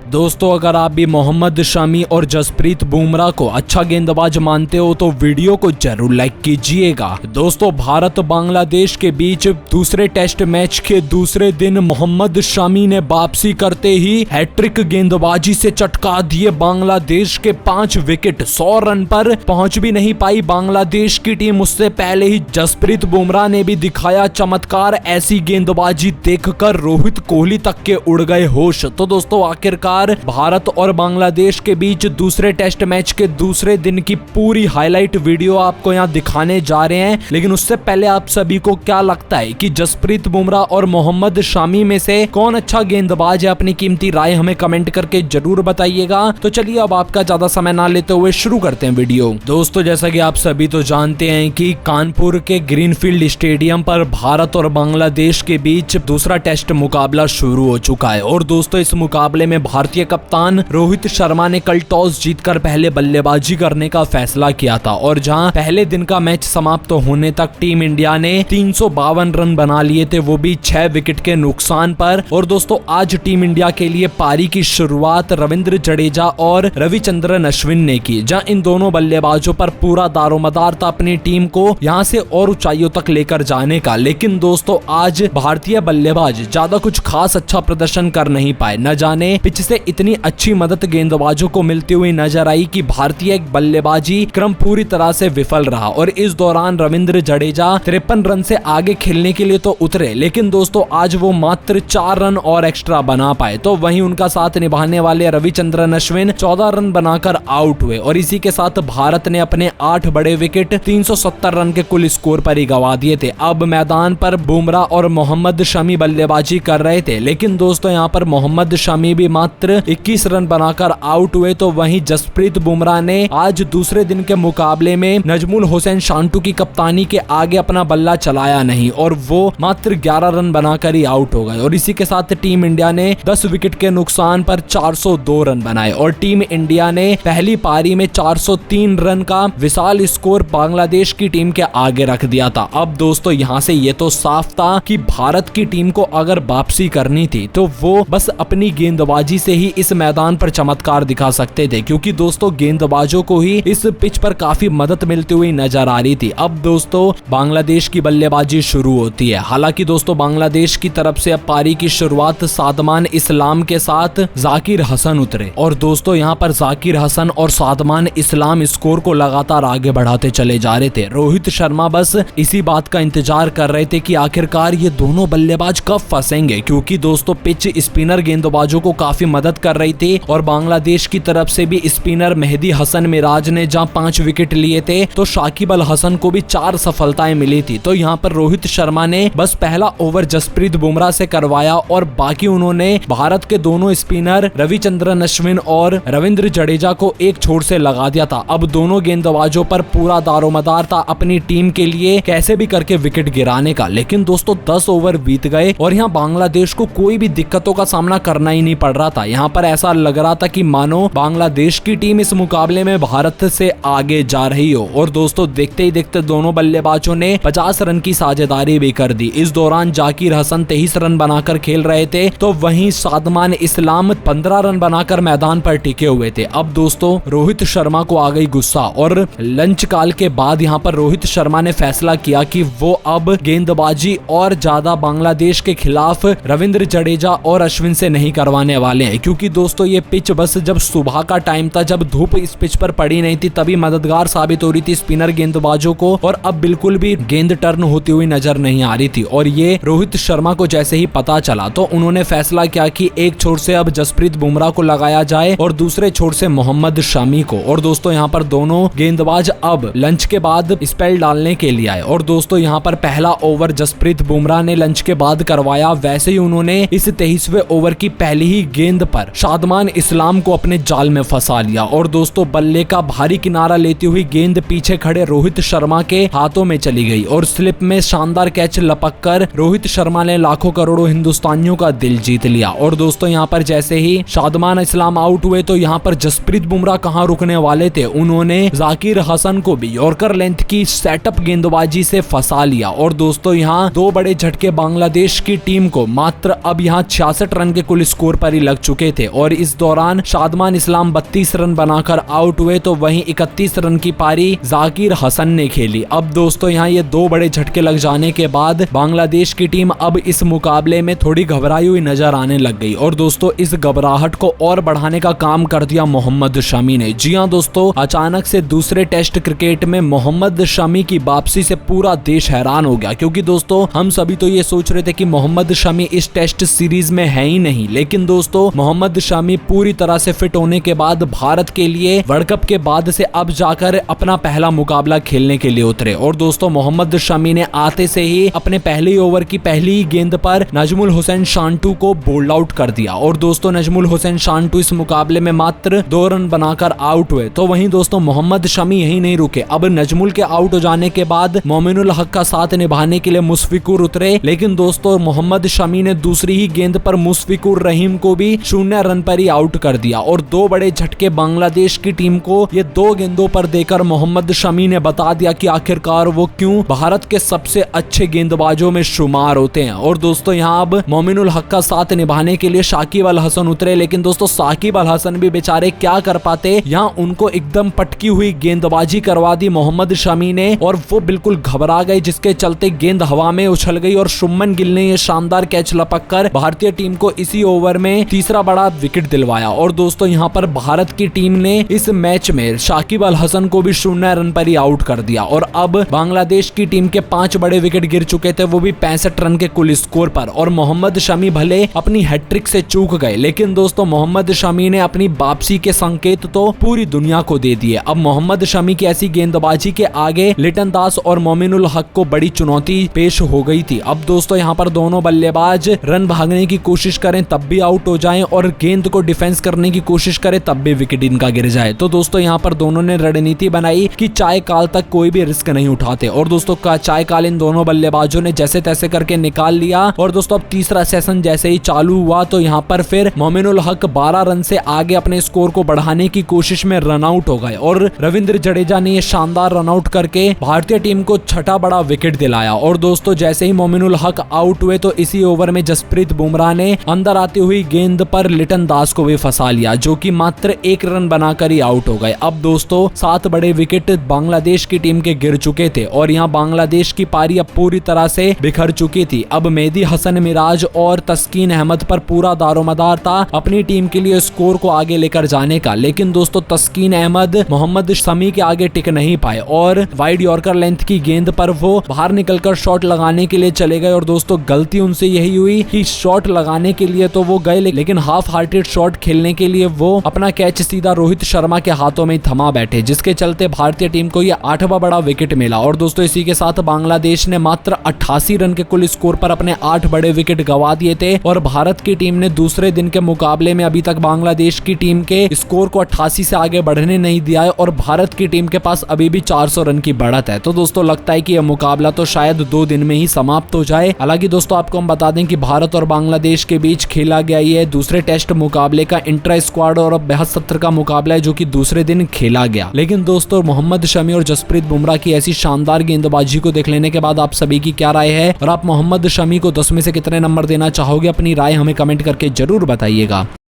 दोस्तों अगर आप भी मोहम्मद शमी और जसप्रीत बुमराह को अच्छा गेंदबाज मानते हो तो वीडियो को जरूर लाइक कीजिएगा। दोस्तों भारत बांग्लादेश के बीच दूसरे टेस्ट मैच के दूसरे दिन मोहम्मद शमी ने वापसी करते ही हैट्रिक गेंदबाजी से चटका दिए बांग्लादेश के 5 विकेट। 100 रन पर पहुंच भी नहीं पाई बांग्लादेश की टीम। उससे पहले ही जसप्रीत बुमराह ने भी दिखाया चमत्कार। ऐसी गेंदबाजी देखकर रोहित कोहली तक के उड़ गए होश। तो दोस्तों आखिरकार भारत और बांग्लादेश के बीच दूसरे टेस्ट मैच के दूसरे दिन की पूरी हाईलाइट वीडियो आपको यहाँ दिखाने जा रहे हैं। लेकिन उससे पहले आप सभी को क्या लगता है कि जसप्रीत बुमराह और मोहम्मद शमी में से कौन अच्छा गेंदबाज है? अपनी कीमती राय हमें कमेंट करके जरूर बताइएगा। तो चलिए अब आपका ज्यादा समय ना लेते हुए शुरू करते हैं वीडियो। दोस्तों जैसा कि आप सभी तो जानते हैं कि कानपुर के ग्रीनफील्ड स्टेडियम पर भारत और बांग्लादेश के बीच दूसरा टेस्ट मुकाबला शुरू हो चुका है। और दोस्तों इस मुकाबले में भारतीय कप्तान रोहित शर्मा ने कल टॉस जीतकर पहले बल्लेबाजी करने का फैसला किया था। और जहां पहले दिन का मैच समाप्त होने तक टीम इंडिया ने 352 रन बना लिए थे, वो भी 6 विकेट के नुकसान पर। और दोस्तों आज टीम इंडिया के लिए पारी की शुरुआत रविंद्र जडेजा और रविचंद्रन अश्विन ने की, जहां इन दोनों बल्लेबाजों पर पूरा दारोमदार था अपनी टीम को यहां से और ऊंचाइयों तक लेकर जाने का। लेकिन दोस्तों आज भारतीय बल्लेबाज ज्यादा कुछ खास अच्छा प्रदर्शन कर नहीं पाए। न जाने पिच से इतनी अच्छी मदद गेंदबाजों को मिलती हुई नजर आई कि भारतीय बल्लेबाजी क्रम पूरी तरह से विफल रहा। और इस दौरान रविंद्र जडेजा 53 रन से आगे खेलने के लिए तो उतरे, लेकिन दोस्तों आज वो मात्र 4 रन और एक्स्ट्रा बना पाए। तो वहीं उनका साथ निभाने वाले रविचंद्रन अश्विन 14 रन बनाकर आउट हुए। और इसी के साथ भारत ने अपने 8 बड़े विकेट 370 रन के कुल स्कोर पर ही गंवा दिए थे। अब मैदान पर बुमराह और मोहम्मद शमी बल्लेबाजी कर रहे थे, लेकिन दोस्तों यहाँ पर मोहम्मद शमी भी मात्र 21 रन बनाकर आउट हुए। तो वहीं जसप्रीत बुमराह ने आज दूसरे दिन के मुकाबले में नजमुल हुसैन शांटू की कप्तानी के आगे अपना बल्ला चलाया नहीं और वो मात्र 11 रन बनाकर ही आउट हो गए। और इसी के साथ टीम इंडिया ने 10 विकेट के नुकसान पर 402 रन बनाए। और टीम इंडिया ने पहली पारी में 403 रन का विशाल स्कोर बांग्लादेश की टीम के आगे रख दिया था। अब दोस्तों यहाँ से ये तो साफ था कि भारत की टीम को अगर वापसी करनी थी तो वो बस अपनी गेंदबाजी से ही इस मैदान पर चमत्कार दिखा सकते थे, क्योंकि दोस्तों गेंदबाजों को ही इस पिच पर काफी मदद मिलती हुई नजर आ रही थी। अब दोस्तों बांग्लादेश की बल्लेबाजी शुरू होती है। हालांकि दोस्तों बांग्लादेश की तरफ से अब पारी की शुरुआत सादमान इस्लाम के साथ जाकिर हसन उतरे। और दोस्तों यहाँ पर जाकिर हसन और सादमान इस्लाम स्कोर को लगातार आगे बढ़ाते चले जा रहे थे। रोहित शर्मा बस इसी बात का इंतजार कर रहे थे कि आखिरकार ये दोनों बल्लेबाज कब फंसेंगे, क्योंकि दोस्तों पिच स्पिनर गेंदबाजों को काफी मदद कर रही थी। और बांग्लादेश की तरफ से भी स्पिनर मेहदी हसन मिराज ने जहां 5 विकेट लिए थे तो शाकिब अल हसन को भी 4 सफलताएं मिली थी। तो यहाँ पर रोहित शर्मा ने बस पहला ओवर जसप्रीत बुमराह से करवाया और बाकी उन्होंने भारत के दोनों स्पिनर रविचंद्रन अश्विन और रविंद्र जडेजा को एक छोर से लगा दिया था। अब दोनों गेंदबाजों पर पूरा दारोमदार था अपनी टीम के लिए कैसे भी करके विकेट गिराने का। लेकिन दोस्तों 10 ओवर बीत गए और यहाँ बांग्लादेश को कोई भी दिक्कतों का सामना करना ही नहीं पड़ रहा था। यहाँ पर ऐसा लग रहा था कि मानो बांग्लादेश की टीम इस मुकाबले में भारत से आगे जा रही हो। और दोस्तों देखते ही देखते दोनों बल्लेबाजों ने 50 रन की साझेदारी भी कर दी। इस दौरान जाकिर हसन 23 रन बनाकर खेल रहे थे, तो वहीं सादमान इस्लाम 15 रन बनाकर मैदान पर टिके हुए थे। अब दोस्तों रोहित शर्मा को आ गई गुस्सा और लंच काल के बाद यहाँ पर रोहित शर्मा ने फैसला किया कि वो अब गेंदबाजी और ज्यादा बांग्लादेश के खिलाफ रविंद्र जडेजा और अश्विन से नहीं करवाने वाले हैं, क्योंकि दोस्तों ये पिच बस जब सुबह का टाइम था, जब धूप इस पिच पर पड़ी नहीं थी, तभी मददगार साबित हो रही थी स्पिनर गेंदबाजों को। और अब बिल्कुल भी गेंद टर्न होती हुई नजर नहीं आ रही थी। और ये रोहित शर्मा को जैसे ही पता चला तो उन्होंने फैसला किया कि एक छोर से अब जसप्रीत बुमराह को लगाया जाए और दूसरे छोर से मोहम्मद शमी को। और दोस्तों यहाँ पर दोनों गेंदबाज अब लंच के बाद स्पेल डालने के लिए आए। और दोस्तों यहाँ पर पहला ओवर जसप्रीत बुमराह ने लंच के बाद करवाया। वैसे ही उन्होंने इस 23वें ओवर की पहली ही गेंद पर सादमान इस्लाम को अपने जाल में फंसा लिया। और दोस्तों बल्ले का भारी किनारा लेती हुई गेंद पीछे खड़े रोहित शर्मा के हाथों में चली गई और स्लिप में शानदार कैच लपककर रोहित शर्मा ने लाखों करोड़ों हिंदुस्तानियों का दिल जीत लिया। और दोस्तों यहाँ पर जैसे ही सादमान इस्लाम आउट हुए तो यहाँ पर जसप्रीत बुमराह कहाँ रुकने वाले थे, उन्होंने जाकिर हसन को भी यॉर्कर लेंथ की सेटअप गेंदबाजी से फंसा लिया। और दोस्तों यहाँ 2 बड़े झटके बांग्लादेश की टीम को मात्र अब यहाँ 66 रन के कुल स्कोर पर ही लग चुके चुके थे और इस दौरान शादमान इस्लाम 32 रन बनाकर आउट हुए, तो वहीं 31 रन की पारी जाकिर हसन ने खेली। अब दोस्तों यहाँ ये दो बड़े झटके लग जाने के बाद बांग्लादेश की टीम अब इस मुकाबले में थोड़ी घबराई हुई नजर आने लग गई और दोस्तों इस घबराहट को और बढ़ाने का काम कर दिया मोहम्मद शमी ने। जी हाँ दोस्तों, अचानक से दूसरे टेस्ट क्रिकेट में मोहम्मद शमी की वापसी से पूरा देश हैरान हो गया, क्योंकि दोस्तों हम सभी तो ये सोच रहे थे कि मोहम्मद शमी इस टेस्ट सीरीज में है ही नहीं, लेकिन दोस्तों मोहम्मद शमी पूरी तरह से फिट होने के बाद भारत के लिए वर्ल्ड कप के बाद से अब जाकर अपना पहला मुकाबला खेलने के लिए उतरे। और दोस्तों मोहम्मद शमी ने आते से ही अपने पहले ओवर की पहली गेंद पर नजमुल हुसैन शांटू को बोल्ड आउट कर दिया और दोस्तों नजमुल हुसैन शांटू इस मुकाबले में मात्र 2 रन बनाकर आउट हुए। तो वहीं दोस्तों मोहम्मद शमी यही नहीं रुके, अब नजमुल के आउट हो जाने के बाद मोमिनुल हक का साथ निभाने के लिए मुशफिकुर उतरे, लेकिन दोस्तों मोहम्मद शमी ने दूसरी ही गेंद पर मुशफिकुर रहीम को भी 0 रन पर ही आउट कर दिया और 2 बड़े झटके बांग्लादेश की टीम को ये 2 गेंदों पर देकर मोहम्मद शमी ने बता दिया कि आखिरकार वो क्यों भारत के सबसे अच्छे गेंदबाजों में शुमार होते हैं। और दोस्तों यहाँ अब मोमिनुल हक का साथ निभाने के लिए शाकिब अल हसन उतरे, लेकिन दोस्तों शाकिब अल हसन भी बेचारे क्या कर पाते, यहाँ उनको एकदम पटकी हुई गेंदबाजी करवा दी मोहम्मद शमी ने और वो बिल्कुल घबरा गए, जिसके चलते गेंद हवा में उछल गई और शुभमन गिल ने ये शानदार कैच लपककर भारतीय टीम को इसी ओवर में तीसरा बड़ा विकेट दिलवाया। और दोस्तों यहाँ पर भारत की टीम ने इस मैच में शाकिब अल हसन को भी 0 रन पर ही आउट कर दिया और अब बांग्लादेश की टीम के 5 बड़े विकेट गिर चुके थे, वो भी 65 रन के कुल स्कोर पर। और मोहम्मद शमी भले अपनी हैट्रिक से चूक गए, लेकिन दोस्तों मोहम्मद शमी ने अपनी वापसी के संकेत तो पूरी दुनिया को दे दिए। अब मोहम्मद शमी की ऐसी गेंदबाजी के आगे लिटन दास और मोमिनुल हक को बड़ी चुनौती पेश हो गई थी। अब दोस्तों यहाँ पर दोनों बल्लेबाज रन भागने की कोशिश करें तब भी आउट हो जाएं और गेंद को डिफेंस करने की कोशिश करें तब भी विकेट इनका गिर जाए। तो दोस्तों यहाँ पर दोनों ने रणनीति बनाई कि चाय काल तक कोई भी रिस्क नहीं उठाते और दोस्तों का चाय काल इन दोनों बल्लेबाजों ने जैसे तैसे करके निकाल लिया। और दोस्तों अब तीसरा सेशन जैसे ही चालू हुआ तो यहाँ पर फिर मोमिनुल हक 12 रन से आगे अपने स्कोर को बढ़ाने की कोशिश में रन आउट हो गए और रविंद्र जडेजा ने ये शानदार रन आउट करके भारतीय टीम को छठा बड़ा विकेट दिलाया। और दोस्तों जैसे ही मोमिनुल हक आउट हुए तो इसी ओवर में जसप्रीत बुमराह ने अंदर आती हुई गेंद पर लिटन दास को भी फंसा लिया, जो कि मात्र 1 रन बनाकर ही आउट हो गए। अब दोस्तों 7 बड़े विकेट बांग्लादेश की टीम के गिर चुके थे और यहाँ बांग्लादेश की पारी अब पूरी तरह से बिखर चुकी थी। अब मेहदी हसन मिराज और तस्कीन अहमद पर पूरा दारोमदार था अपनी टीम के लिए स्कोर को आगे लेकर जाने का, लेकिन दोस्तों तस्कीन अहमद मोहम्मद शमी के आगे टिक नहीं पाए और वाइड यॉर्कर लेंथ की गेंद पर वो बाहर निकलकर शॉट लगाने के लिए चले गए। और दोस्तों गलती उनसे यही हुई कि शॉट लगाने के लिए तो वो गए, लेकिन हाफ हार्टेड शॉट खेलने के लिए वो अपना कैच सीधा रोहित शर्मा के हाथों में थमा बैठे, जिसके चलते भारतीय टीम को यह 8वां बड़ा विकेट मिला। और दोस्तों इसी के साथ बांग्लादेश ने मात्र 88 रन के कुल स्कोर पर अपने 8 बड़े विकेट गंवा दिए थे और भारत की टीम ने दूसरे दिन के मुकाबले में अभी तक बांग्लादेश की टीम के स्कोर को 88 से आगे बढ़ने नहीं दिया है और भारत की टीम के पास अभी भी 400 रन की बढ़त है। तो दोस्तों लगता है कि यह मुकाबला तो शायद 2 दिन में ही समाप्त हो जाए। हालांकि दोस्तों आपको हम बता दें कि भारत और बांग्लादेश के बीच खेला गया ये दूसरे टेस्ट मुकाबले का इंट्रा स्क्वाड और बेहद सत्र का मुकाबला है, जो कि दूसरे दिन खेला गया। लेकिन दोस्तों मोहम्मद शमी और जसप्रीत बुमराह की ऐसी शानदार गेंदबाजी को देख लेने के बाद आप सभी की क्या राय है और आप मोहम्मद शमी को 10 में से कितने नंबर देना चाहोगे? अपनी राय हमें कमेंट करके जरूर बताइएगा।